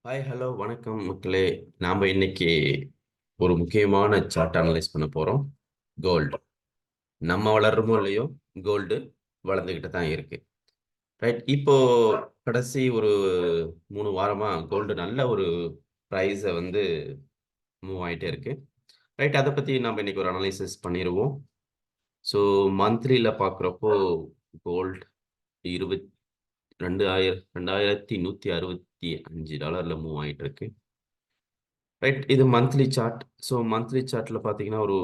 Hi hello வணக்கம் மக்களே. நாம் இன்னைக்கு ஒரு முக்கியமான சார்ட் அனலைஸ் பண்ண போகிறோம். கோல்டு நம்ம வளர்றோமோ இல்லையோ, கோல்டு வளர்ந்துக்கிட்டு தான் இருக்கு. ரைட், இப்போ கடைசி ஒரு 3 வாரமாக கோல்டு நல்ல ஒரு ப்ரைஸை வந்து மூவ் ஆகிட்டே இருக்கு. ரைட், அதை பற்றி நம்ம இன்னைக்கு ஒரு அனலைசிஸ் பண்ணிடுவோம். ஸோ மந்த்லியில் பார்க்குறப்போ கோல்டு 2165 மூவ் ஆகிட்டு இருக்கு. ரைட், இது மந்த்லி சார்ட். ஸோ மந்த்லி சார்ட்டில் பார்த்தீங்கன்னா ஒரு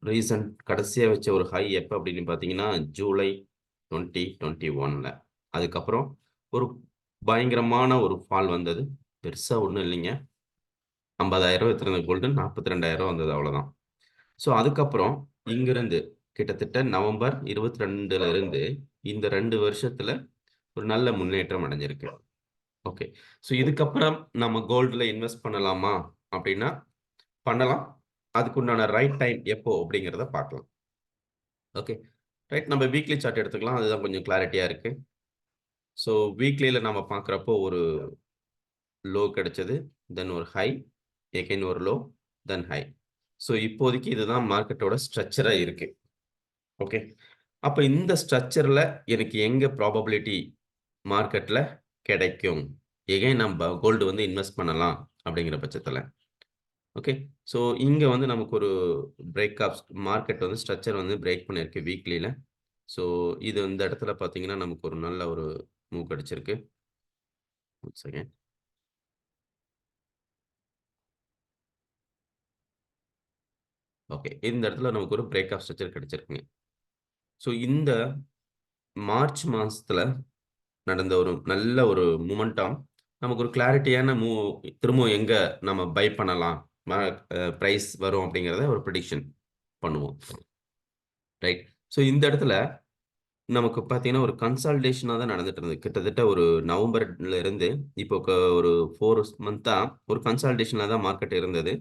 ரீசன்ட் கடைசியாக வச்ச ஒரு ஹை எப்போ அப்படின்னு பார்த்தீங்கன்னா ஜூலை 2021. அதுக்கப்புறம் ஒரு பயங்கரமான ஒரு ஃபால் வந்தது. பெருசாக ஒன்றும் இல்லைங்க, 50,000 வித்திருந்த கோல்டு 42,000 வந்தது, அவ்வளோதான். ஸோ அதுக்கப்புறம் இங்கிருந்து கிட்டத்தட்ட நவம்பர் 22 இருந்து இந்த 2 வருஷத்தில் ஒரு நல்ல முன்னேற்றம் அடைஞ்சிருக்கு. ஓகே, ஸோ இதுக்கப்புறம் நம்ம கோல்டில் இன்வெஸ்ட் பண்ணலாமா அப்படின்னா பண்ணலாம். அதுக்குண்டான ரைட் டைம் எப்போ அப்படிங்கிறத பார்க்கலாம். ஓகே ரைட், நம்ம வீக்லி சார்ட் எடுத்துக்கலாம், அதுதான் கொஞ்சம் கிளாரிட்டியாக இருக்கு. ஸோ வீக்லியில் நம்ம பார்க்குறப்போ ஒரு லோ கிடைச்சது, தென் ஒரு ஹை, எகைன் ஒரு லோ, தென் ஹை. ஸோ இப்போதைக்கு இதுதான் மார்க்கெட்டோட ஸ்ட்ரக்சராக இருக்கு. ஓகே, அப்போ இந்த ஸ்ட்ரக்சரில் எனக்கு எங்கே ப்ராபபிலிட்டி மார்க்கெட்டில் கிடைக்கும், எகைன் நம்ம கோல்டு வந்து இன்வெஸ்ட் பண்ணலாம் அப்படிங்கிற பட்சத்தில். ஓகே, ஸோ இங்கே வந்து நமக்கு ஒரு பிரேக் ஆஃப் மார்க்கெட் வந்து ஸ்ட்ரக்சர் வந்து பிரேக் பண்ணியிருக்கு வீக்லியில். ஸோ இது இந்த இடத்துல பார்த்தீங்கன்னா நமக்கு ஒரு நல்ல ஒரு மூவ் கிடைச்சிருக்கு. செகண்ட், ஓகே, இந்த இடத்துல நமக்கு ஒரு பிரேக் ஆஃப் ஸ்ட்ரக்சர் கிடைச்சிருக்குங்க. ஸோ இந்த மார்ச் மாதத்தில் நடந்த ஒரு நல்ல ஒரு மூமெண்டம் நமக்கு ஒரு கிளாரிட்டியான மூவ், திரும்பவும் எங்கே நம்ம பை பண்ணலாம், ப்ரைஸ் வரும் அப்படிங்கிறத ஒரு ப்ரிடிக்ஷன் பண்ணுவோம். ரைட், ஸோ இந்த இடத்துல நமக்கு பார்த்தீங்கன்னா ஒரு கன்சால்டேஷனாக தான் நடந்துட்டு இருந்தது. கிட்டத்தட்ட ஒரு நவம்பர்ல இருந்து இப்போ ஒரு 4 மந்த்தாக ஒரு கன்சால்டேஷனாக தான் மார்க்கெட் இருந்தது.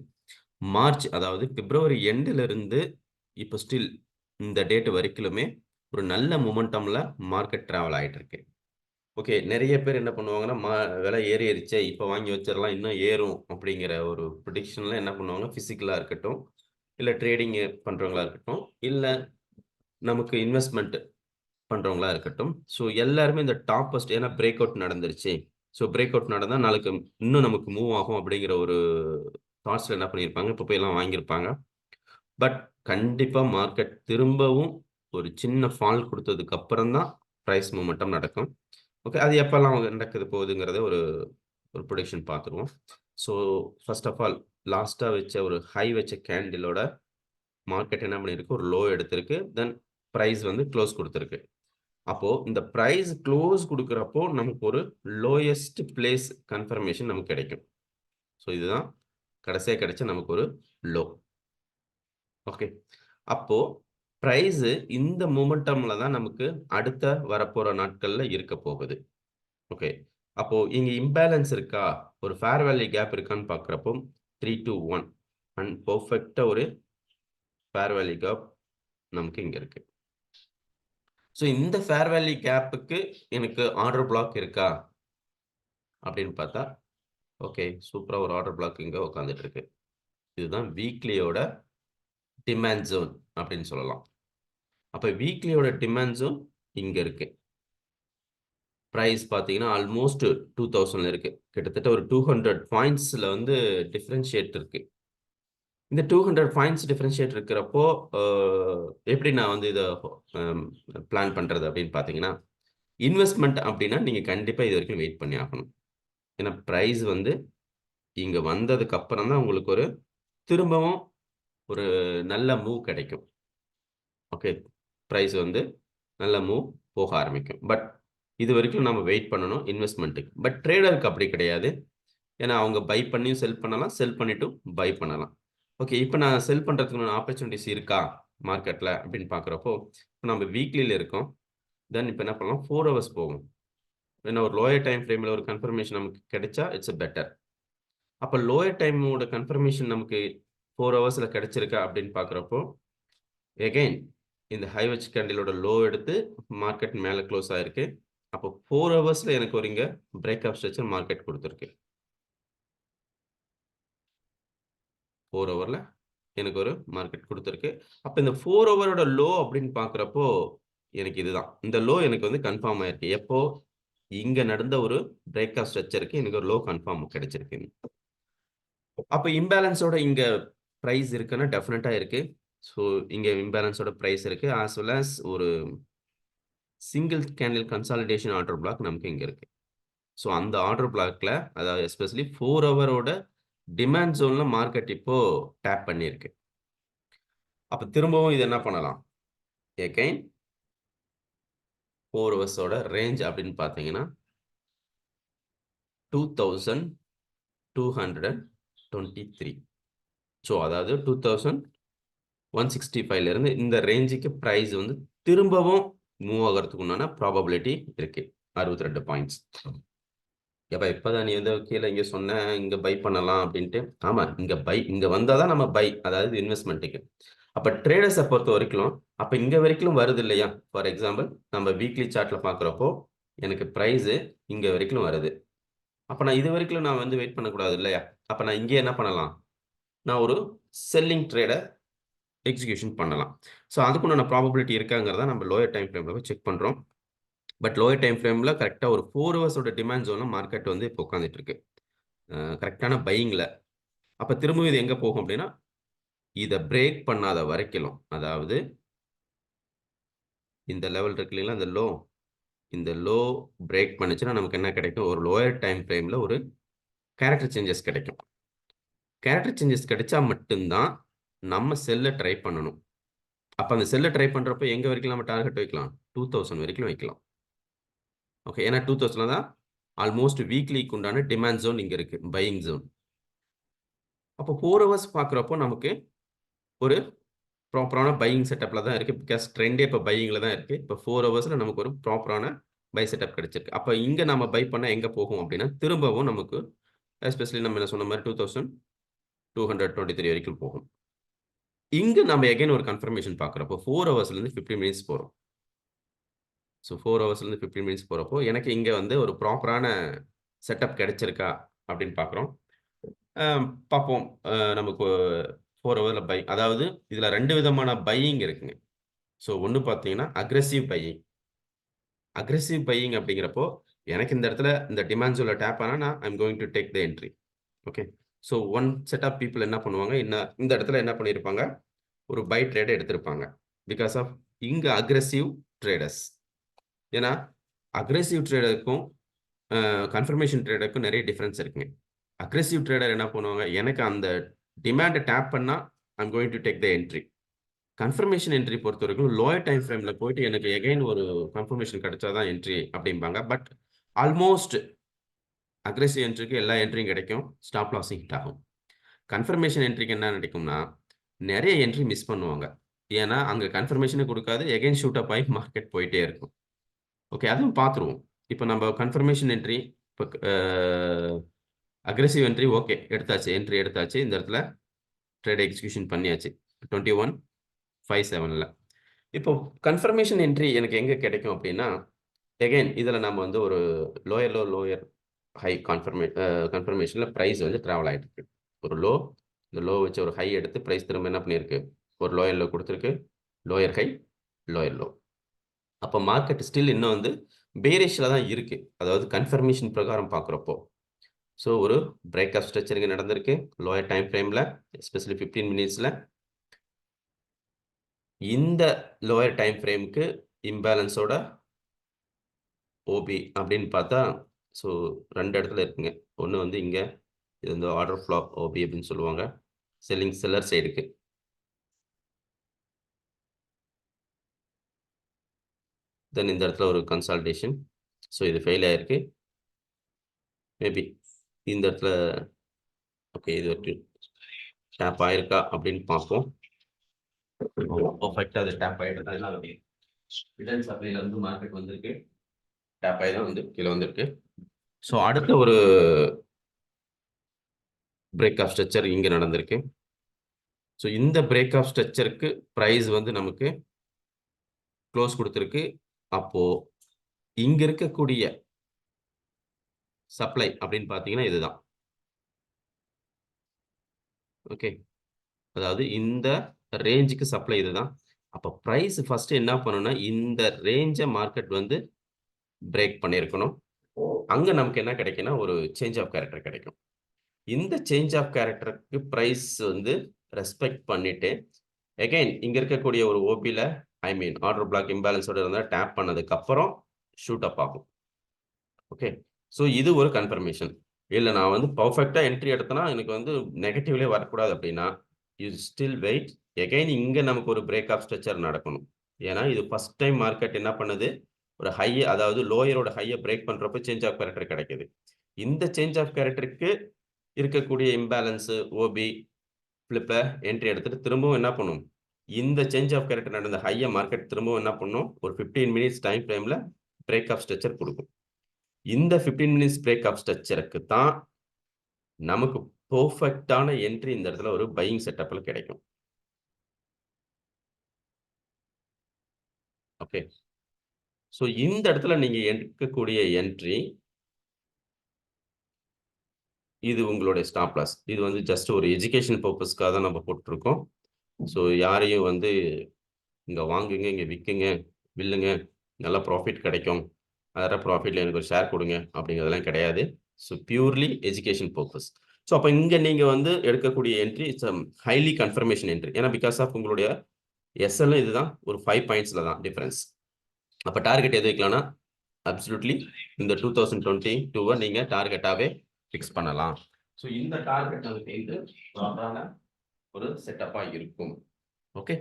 மார்ச், அதாவது பிப்ரவரி எண்டில் இருந்து இப்போ ஸ்டில் இந்த டேட் வரைக்குமே ஒரு நல்ல மொமெண்டம்ல மார்க்கெட் ட்ராவல் ஆகிட்டு இருக்கு. ஓகே, நிறைய பேர் என்ன பண்ணுவாங்கன்னா, விலை ஏறிடுச்சே இப்போ வாங்கி வச்சிடலாம், இன்னும் ஏறும் அப்படிங்கிற ஒரு ப்ரிடிக்ஷனில் என்ன பண்ணுவாங்க, ஃபிசிக்கலாக இருக்கட்டும், இல்லை ட்ரேடிங் பண்ணுறவங்களா இருக்கட்டும், இல்லை நமக்கு இன்வெஸ்ட்மெண்ட் பண்ணுறவங்களா இருக்கட்டும். ஸோ எல்லாருமே இந்த டாப் ஃபர்ஸ்ட், ஏன்னா பிரேக் அவுட் நடந்துருச்சு, ஸோ பிரேக் அவுட் நடந்தால் நாளைக்கு இன்னும் நமக்கு மூவ் ஆகும் அப்படிங்கிற ஒரு தாட்ஸில் என்ன பண்ணியிருப்பாங்க, இப்போ போய் எல்லாம் வாங்கியிருப்பாங்க. பட் கண்டிப்பாக மார்க்கெட் திரும்பவும் ஒரு சின்ன ஃபால் கொடுத்ததுக்கு அப்புறம் தான் ப்ரைஸ் மூமெண்டம் நடக்கும். ஓகே, அது எப்பெல்லாம் நடக்குது போகுதுங்கிறத ஒரு ஒரு ப்ரொடிக்ஷன் பார்த்துருவோம். ஸோ ஃபர்ஸ்ட் ஆஃப் ஆல் லாஸ்ட்டாக வச்ச ஒரு ஹை வச்ச கேண்டிலோட மார்க்கெட் என்ன பண்ணியிருக்கு, ஒரு லோ எடுத்திருக்கு, தென் ப்ரைஸ் வந்து க்ளோஸ் கொடுத்துருக்கு. அப்போ இந்த பிரைஸ் க்ளோஸ் கொடுக்குறப்போ நமக்கு ஒரு லோயஸ்ட் பிளேஸ் கன்ஃபர்மேஷன் நமக்கு கிடைக்கும். ஸோ இதுதான் கடைசியாக கிடைச்ச நமக்கு ஒரு லோ. ஓகே, அப்போ பிரைஸ் இந்த மூமெண்டம்ல தான் நமக்கு அடுத்த வரப்போற நாட்கள்ல இருக்க போகுது. ஓகே, அப்போ இங்க இம்பேலன்ஸ் இருக்கா, ஒரு ஃபேர் வேல்யூ கேப் இருக்கான்னு பார்க்குறப்போ 3 to 1 அண்ட் பர்ஃபெக்டா ஒரு ஃபேர் வேல்யூ கேப் நமக்கு இங்க இருக்கு. ஸோ இந்த ஃபேர் வேல்யூ கேப்புக்கு எனக்கு ஆர்டர் பிளாக் இருக்கா அப்படின்னு பார்த்தா, ஓகே, சூப்பராக ஒரு ஆர்டர் பிளாக் இங்கே உட்காந்துட்டு இருக்கு. இதுதான் வீக்லியோட டிமாண்ட் ஜோன் அப்படின்னு சொல்லலாம். அப்போ வீக்லியோட டிமாண்ட் ஜோன் இங்கே இருக்கு. ப்ரைஸ் பார்த்தீங்கன்னா ஆல்மோஸ்ட் 2000 இருக்கு. கிட்டத்தட்ட ஒரு 200 பாயிண்ட்ஸில் வந்து டிஃப்ரென்ஷியேட் இருக்கு. இந்த 200 பாயிண்ட்ஸ் டிஃப்ரென்ஷியேட் இருக்கிறப்போ எப்படி நான் வந்து இதை பிளான் பண்ணுறது அப்படின்னு பார்த்தீங்கன்னா, இன்வெஸ்ட்மெண்ட் அப்படின்னா நீங்கள் கண்டிப்பாக இது வரைக்கும் வெயிட் பண்ணி ஆகணும். ஏன்னா ப்ரைஸ் வந்து இங்கே வந்ததுக்கு அப்புறம் தான் உங்களுக்கு ஒரு திரும்பவும் ஒரு நல்ல மூவ் கிடைக்கும். ஓகே, ப்ரைஸ் வந்து நல்ல மூவ் போக ஆரம்பிக்கும். பட் இது வரைக்கும் நம்ம வெயிட் பண்ணணும் இன்வெஸ்ட்மெண்ட்டுக்கு. பட் ட்ரேடருக்கு அப்படி கிடையாது. ஏன்னா அவங்க பை பண்ணியும் செல் பண்ணலாம், செல் பண்ணிட்டும் பை பண்ணலாம். ஓகே, இப்போ நான் செல் பண்ணுறதுக்கு ஆப்பர்ச்சுனிட்டிஸ் இருக்கா மார்க்கெட்டில் அப்படின்னு பார்க்குறப்போ, இப்போ நம்ம வீக்லியில் இருக்கோம். தென் இப்போ என்ன பண்ணலாம், 4 ஹவர்ஸ் போகும். ஏன்னா ஒரு லோயர் டைம் ஃப்ரேமில் ஒரு கன்ஃபர்மேஷன் நமக்கு கிடைச்சா இட்ஸ் பெட்டர். அப்போ லோயர் டைமோட கன்ஃபர்மேஷன் நமக்கு 4 ஹவர்ஸில் கிடைச்சிருக்கா அப்படின்னு பார்க்குறப்போ, எகைன் இந்த ஹை வச் கேண்டிலோட லோ எடுத்து மார்க்கெட் மேலே க்ளோஸ் ஆயிருக்கு. அப்போ 4 ஹவர்ஸில் எனக்கு ஒரு இங்கே பிரேக் ஆஃப் ஸ்ட்ரக்சர் மார்க்கெட் கொடுத்துருக்கு. 4 ஹவர்ல எனக்கு ஒரு மார்க்கெட் குடுத்திருக்கு. அப்ப இந்த 4 ஹவரோட லோ அப்படின்னு பார்க்கிறப்போ, எனக்கு இதுதான். இந்த லோ எனக்கு வந்து கன்ஃபார்ம் ஆயிருக்கு. எப்போ? இங்க நடந்த ஒரு பிரேக் ஆஃப் ஸ்ட்ரக்சருக்கு எனக்கு ஒரு லோ கன்ஃபார்ம் கிடைச்சிருக்கு. அப்ப இம்பேலன்ஸோட இங்க பிரைஸ் இருக்குன்னா டெஃபினட்டா இருக்கு. ஸோ இங்க இம்பேலன்ஸோட பிரைஸ் இருக்கு. ஆஸ் வெல் ஆஸ் ஒரு single candle consolidation order black நமக்கு இங்க இருக்கு. ஸோ அந்த ஆர்டர் பிளாக்ல அதாவது எஸ்பெஷலி 4 ஹவரோட டிமாண்ட் ஜோன்ல மார்க்கெட் இப்போ டேப் பண்ணியிருக்கு. அப்ப திரும்பவும் இது என்ன பண்ணலாம்? எகைன் 4 ஹவர்ஸோட ரேஞ்ச் அப்படின்னு பார்த்தீங்கன்னா 2223. ஸோ அதாவது 2165ல இருந்து இந்த ரேஞ்சுக்கு பிரைஸ் வந்து திரும்பவும் மூவ் ஆகிறதுக்கு உண்டான ப்ராபபிலிட்டி இருக்கு. 62 பாயிண்ட்ஸ். ஏப்பா இப்பதான் நீ வந்து கீழே இங்க சொன்ன இங்க பை பண்ணலாம் அப்படின்ட்டு. ஆமா, இங்க வந்தாதான் நம்ம பை, அதாவது இன்வெஸ்ட்மெண்ட்டுக்கு. அப்ப ட்ரேடர்ஸை பொறுத்த வரைக்கும் அப்ப இங்க வரைக்கும் வருது இல்லையா? ஃபார் எக்ஸாம்பிள் நம்ம வீக்லி சார்ட்ல பாக்குறப்போ எனக்கு பிரைஸ் இங்க வரைக்கும் வருது. அப்ப நான் இது வரைக்கும் நான் வந்து வெயிட் பண்ணக்கூடாது இல்லையா? அப்ப நான் இங்கே என்ன பண்ணலாம்? நான் ஒரு செல்லிங் ட்ரேடை எக்ஸிகியூஷன் பண்ணலாம். ஸோ அதுக்குண்டான ப்ராபபிலிட்டி இருக்காங்கிறத நம்ம லோயர் டைம் ஃப்ரேம்ல போய் செக் பண்றோம். பட் லோயர் டைம் ஃப்ரேம்ல கரெக்டா ஒரு 4 ஹவர்ஸோட டிமாண்ட் ஜோன்ல மார்க்கெட் வந்து இப்போ உட்காந்துட்டு இருக்கு. கரெக்டான பையிங்ல. அப்ப திரும்பவும் இது எங்க போகும் அப்படின்னா, இத பிரேக் பண்ணாத வரைக்கும், அதாவது இந்த லெவல் இருக்கு இல்லைங்களா, இந்த லோ பிரேக் பண்ணுச்சுன்னா நமக்கு என்ன கிடைக்கும்? ஒரு லோயர் டைம் ஃப்ரேம்ல ஒரு கேரக்டர் சேஞ்சஸ் கிடைக்கும். கேரக்டர் சேஞ்சஸ் கிடைச்சா மட்டும்தான் நம்ம செல்ல ட்ரை பண்ணணும். அப்ப அந்த செல்ல ட்ரை பண்றப்ப எங்க வரைக்கும் நம்ம டார்கெட் வைக்கலாம்? 2000 வரைக்கும் வைக்கலாம். ஓகே, ஏன்னா 2000 தான் ஆல்மோஸ்ட் வீக்லிக்கு உண்டான டிமாண்ட் ஜோன் இங்க இருக்கு, பையிங் ஜோன். அப்போ 4 ஹவர்ஸ் பார்க்குறப்போ நமக்கு ஒரு ப்ராப்பரான பையிங் செட்டப்ல தான் இருக்கு. பிகாஸ் ட்ரெண்டே இப்போ பையிங்ல தான் இருக்கு. இப்போ 4 ஹவர்ஸ்ல நமக்கு ஒரு ப்ராப்பரான பை செட்டப் கிடைச்சிருக்கு. அப்போ இங்க நம்ம பை பண்ண எங்க போகும் அப்படின்னா, திரும்பவும் நமக்கு எஸ்பெஷலி நம்ம என்ன சொன்ன மாதிரி 2223 வரைக்கும் போகும். இங்க நம்ம எகைன் ஒரு கன்ஃபர்மேஷன் பார்க்குறப்போ 4 ஹவர்ஸ்ல இருந்து 15 மினிட்ஸ் போறோம். ஸோ 4 ஹவர்ஸ்ல இருந்து 15 மினிட்ஸ் போறப்போ எனக்கு இங்க வந்து ஒரு ப்ராப்பரான செட்டப் கிடைச்சிருக்கா அப்படின்னு பார்க்குறோம். பார்ப்போம். நமக்கு 4 ஹவர்ல பை, அதாவது இதுல 2 விதமான பையிங் இருக்குங்க. ஸோ ஒண்ணு பார்த்தீங்கன்னா அக்ரெசிவ் பையிங். அக்ரெசிவ் பையிங் அப்படிங்கிறப்போ எனக்கு இந்த இடத்துல இந்த டிமாண்ட் ஜோன்ல டேப் ஆனா நான் I'm going to take the entry. Okay. So one set of people என்ன பண்ணுவாங்க, இந்த இடத்துல என்ன பண்ணியிருப்பாங்க, ஒரு பை ட்ரேடை எடுத்திருப்பாங்க. பிகாஸ் ஆஃப் இங்க அக்ரெசிவ் ட்ரேடர்ஸ். ஏன்னா அக்ரெசிவ் ட்ரேடருக்கும் கன்ஃபர்மேஷன் ட்ரேடருக்கும் நிறைய டிஃபரன்ஸ் இருக்குங்க. அக்ரெசிவ் ட்ரேடர் என்ன பண்ணுவாங்க, எனக்கு அந்த டிமாண்டை டேப் பண்ணா I'm going to take the entry. Confirmation entry பொறுத்த வரைக்கும் லோயர் டைம் ஃப்ரேம்ல போயிட்டு எனக்கு எகைன் ஒரு கன்ஃபர்மேஷன் கிடைச்சாதான் என்ட்ரி அப்படிம்பாங்க. பட் ஆல்மோஸ்ட் அக்ரெசிவ் என்ட்ரிக்கு எல்லா என்ட்ரியும் கிடைக்கும், ஸ்டாப் லாஸும் ஹிட் ஆகும். கன்ஃபர்மேஷன் என்ட்ரிக்கு என்ன நடக்கும்னா நிறைய என்ட்ரி மிஸ் பண்ணுவாங்க. ஏன்னா அங்க கன்ஃபர்மேஷனே கொடுக்காது, எகைன் ஷூட் அப் ஆகி மார்க்கெட் போயிட்டே இருக்கும். ஓகே, அதுவும் பார்த்துருவோம். இப்போ நம்ம கன்ஃபர்மேஷன் என்ட்ரி, இப்போ அக்ரெசிவ் என்ட்ரி ஓகே எடுத்தாச்சு, என்ட்ரி எடுத்தாச்சு, இந்த இடத்துல ட்ரேட் எக்ஸிகியூஷன் பண்ணியாச்சு 2157ல. இப்போ கன்ஃபர்மேஷன் என்ட்ரி எனக்கு எங்க கிடைக்கும் அப்படின்னா, எகைன் இதுல நம்ம வந்து ஒரு லோயர் ஹை கன்ஃபர்மேஷன்ல பிரைஸ் வந்து டிராவல் ஆயிட்டு இருக்கு. ஒரு லோ, இந்த லோ வச்சு ஒரு ஹை எடுத்து பிரைஸ் திரும்ப என்ன பண்ணியிருக்கு, ஒரு லோயர் லோ கொடுத்துருக்கு, லோயர் ஹை, லோயர் லோ. அப்போ மார்க்கெட் ஸ்டில் இன்னும் வந்து பேரிஷ்ல தான் இருக்கு, அதாவது கன்ஃபர்மேஷன் பிரகாரம் பார்க்குறப்போ. ஸோ ஒரு பிரேக் ஆஃப் ஸ்ட்ரக்சரிங் நடந்திருக்கு லோயர் டைம் ஃப்ரேம்ல, எஸ்பெஷலி 15 மினிட்ஸ்ல. இந்த லோயர் டைம் ஃப்ரேமுக்கு இம்பேலன்ஸோட ஓபி அப்படின்னு பார்த்தா, ஸோ 2 இடத்துல இருக்குங்க. ஒன்று வந்து இங்கே, இது வந்து ஆர்டர் ஃப்ளோ ஓபி அப்படின்னு சொல்லுவாங்க, செல்லர் சைடுக்கு. தென் இந்த இடத்துல ஒரு கன்சால்டேஷன். ஸோ இது ஃபெயில் ஆயிருக்கு. மேபி இந்த இடத்துல ஓகே இது டேப் ஆயிருக்கா அப்படின்னு பார்ப்போம். பர்ஃபெக்டாக அது டேப் ஆகிடுது. அதனால ரிட்டர்ன் சப்ளைல இருந்து மார்க்கெட் வந்திருக்கு, டேப் ஆகி தான் வந்து கீழே வந்திருக்கு. ஸோ அடுத்த ஒரு பிரேக் ஆஃப் ஸ்ட்ரக்சர் இங்கே நடந்திருக்கு. ஸோ இந்த பிரேக் ஆஃப் ஸ்ட்ரக்சருக்கு ப்ரைஸ் வந்து நமக்கு க்ளோஸ் கொடுத்துருக்கு. அப்போ இங்க இருக்கக்கூடிய சப்ளை அப்படின்னு பார்த்தீங்கன்னா இதுதான். ஓகே, அதாவது இந்த ரேஞ்சுக்கு சப்ளை இதுதான். அப்ப பிரைஸ் ஃபர்ஸ்ட் என்ன பண்ணணும்னா, இந்த ரேஞ்ச மார்க்கெட் வந்து பிரேக் பண்ணியிருக்கணும். அங்க நமக்கு என்ன கிடைக்கும்னா, ஒரு சேஞ்ச் ஆஃப் கேரக்டர் கிடைக்கும். இந்த சேஞ்ச் ஆஃப் கேரக்டருக்கு பிரைஸ் வந்து ரெஸ்பெக்ட் பண்ணிட்டு, அகைன் இங்க இருக்கக்கூடிய ஒரு ஓபில ஐ மீன் ஆர்டர் பிளாக் இம்பேலன்ஸோட இருந்தா டேப் பண்ணதுக்கு அப்புறம் ஷூட் அப் ஆகும். ஓகே. ஸோ இது ஒரு கன்ஃபர்மேஷன். இல்ல நான் வந்து பெர்ஃபெக்ட்டா என்ட்ரி எடுத்தேன்னா, எனக்கு வந்து நெகட்டிவ்லயே வரக்கூடாது அப்படின்னா, யூ ஸ்டில் வெயிட். அகைன் இங்க நமக்கு ஒரு பிரேக் ஆஃப் ஸ்ட்ரக்சர் நடக்கணும். ஏன்னா, இது ஃபர்ஸ்ட் டைம் மார்க்கெட் என்ன பண்ணுது, ஒரு ஹை அதாவது லோயரோட ஹைய பிரேக் பண்றப்ப சேஞ்ச் ஆஃப் கேரக்டர் கிடைக்குது. இந்த சேஞ்ச் ஆஃப் கேரக்டருக்கு இருக்கக்கூடிய இம்பேலன்ஸ், ஓபி, ஃபிளிப்ப என்ட்ரி எடுத்துட்டு திரும்பவும் என்ன பண்ணும், இந்த சேஞ்ச் ஆஃப் கேரக்டர் நடந்த ஹைய மார்க்கெட் திரும்பவும் என்ன பண்ணும், ஒரு 15 மினிட்ஸ் டைம் ஃப்ரேம்ல பிரேக் ஆஃப் ஸ்ட்ரக்சர் குடுக்கும். இந்த 15 மினிட்ஸ் பிரேக் ஆஃப் ஸ்ட்ரக்சருக்கு தான் நமக்கு பெர்ஃபெக்ட்டான என்ட்ரி இந்த இடத்துல ஒரு பையிங் செட்டப்ல கிடைக்கும். ஓகே. ஸோ இந்த இடத்துல நீங்க எடுக்கக்கூடிய என்ட்ரி, இது உங்களுடைய ஸ்டாப் லாஸ். இது வந்து ஜஸ்ட் ஒரு எஜுகேஷன் பர்ப்பஸ்க்காக தான் நம்ம போட்டுருக்கோம். ஸோ யாரையும் வந்து இங்க வாங்குங்க, இங்க விக்குங்க, வில்லுங்க, நல்லா ப்ராஃபிட் கிடைக்கும். அதோட ப்ராஃபிட்ல எனக்கு ஒரு ஷேர் குடுங்க அப்படிங்கிறதெல்லாம் கிடையாது. So purely education purpose. So அப்ப இங்க நீங்க வந்து எடுக்கக்கூடிய entry it's highly confirmation entry. ஏன்னா பிகாஸ் ஆஃப் உங்களுடைய எஸ்எல்லும் இதுதான். ஒரு 5 பாயிண்ட்ஸ்ல தான் டிஃபரன்ஸ். அப்ப டார்கெட் எது வைக்கலாம்னா, அப்சல்யூட்லி இந்த 2022 நீங்க டார்கெட்டாவே ஃபிக்ஸ் பண்ணலாம். ஸோ இந்த டார்கெட் நமக்கு வந்து ப்ராப்பரான ஒரு செட்டப்பா இருக்கும். ஓகே.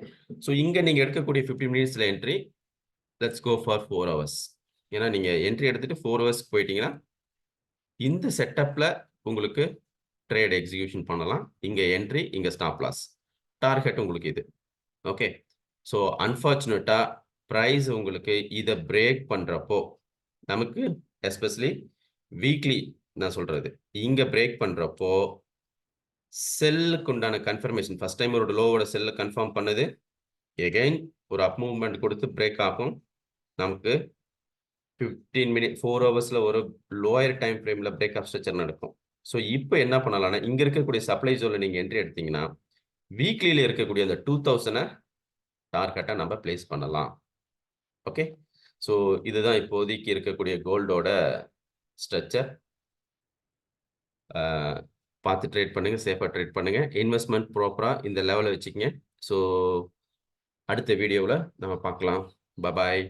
ஸோ இங்க நீங்க எடுக்கக்கூடிய 15 மினிட்ஸ்ல entry, let's go for 4 hours. ஏன்னா நீங்க என்ட்ரி எடுத்துட்டு 4 ஹவர்ஸ்க்கு போயிட்டீங்கன்னா, இந்த செட்டப்ல உங்களுக்கு ட்ரேட் எக்ஸிகியூஷன் பண்ணலாம். இங்க என்ட்ரி, இங்க ஸ்டாப் லாஸ். டார்கெட் உங்களுக்கு இது. ஓகே. ஸோ அன்பார்ச்சுனேட்டா பிரைஸ் உங்களுக்கு இத பிரேக் பண்றப்போ, நமக்கு எஸ்பெஷலி வீக்லி நான் சொல்றது. இங்க பிரேக் பண்றப்போ, செல்லுக்கு உண்டான கன்ஃபர்மேஷன் ஃபர்ஸ்ட் டைம் ஒரு லோவோட செல்ல கன்ஃபார்ம் பண்ணுது. எகைன் ஒரு அப் மூவ்மெண்ட் கொடுத்து பிரேக் ஆகும். நமக்கு 15 மினிட் 4 ஹவர்ஸ்ல ஒரு லோயர் டைம் ஃப்ரேம்ல பிரேக் ஆஃப் ஸ்ட்ரக்சர் நடக்கும். ஸோ இப்போ என்ன பண்ணலாம்னா, இங்க இருக்கக்கூடிய சப்ளை ஜோன்ல நீங்க என்ட்ரி எடுத்தீங்கன்னா, வீக்லில இருக்கக்கூடிய அந்த 2000 டார்கெட்டா நம்ம பிளேஸ் பண்ணலாம். ஓகே. ஸோ இதுதான் இப்போதைக்கு இருக்கக்கூடிய கோல்டோட ஸ்ட்ரக்சர். பார்த்து ட்ரேட் பண்ணுங்க. சேஃபா ட்ரேட் பண்ணுங்க. இன்வெஸ்ட்மென்ட் ப்ராப்பரா இந்த லெவல்ல வச்சுக்கங்க. ஸோ அடுத்த வீடியோல நம்ம பார்க்கலாம். பாய்.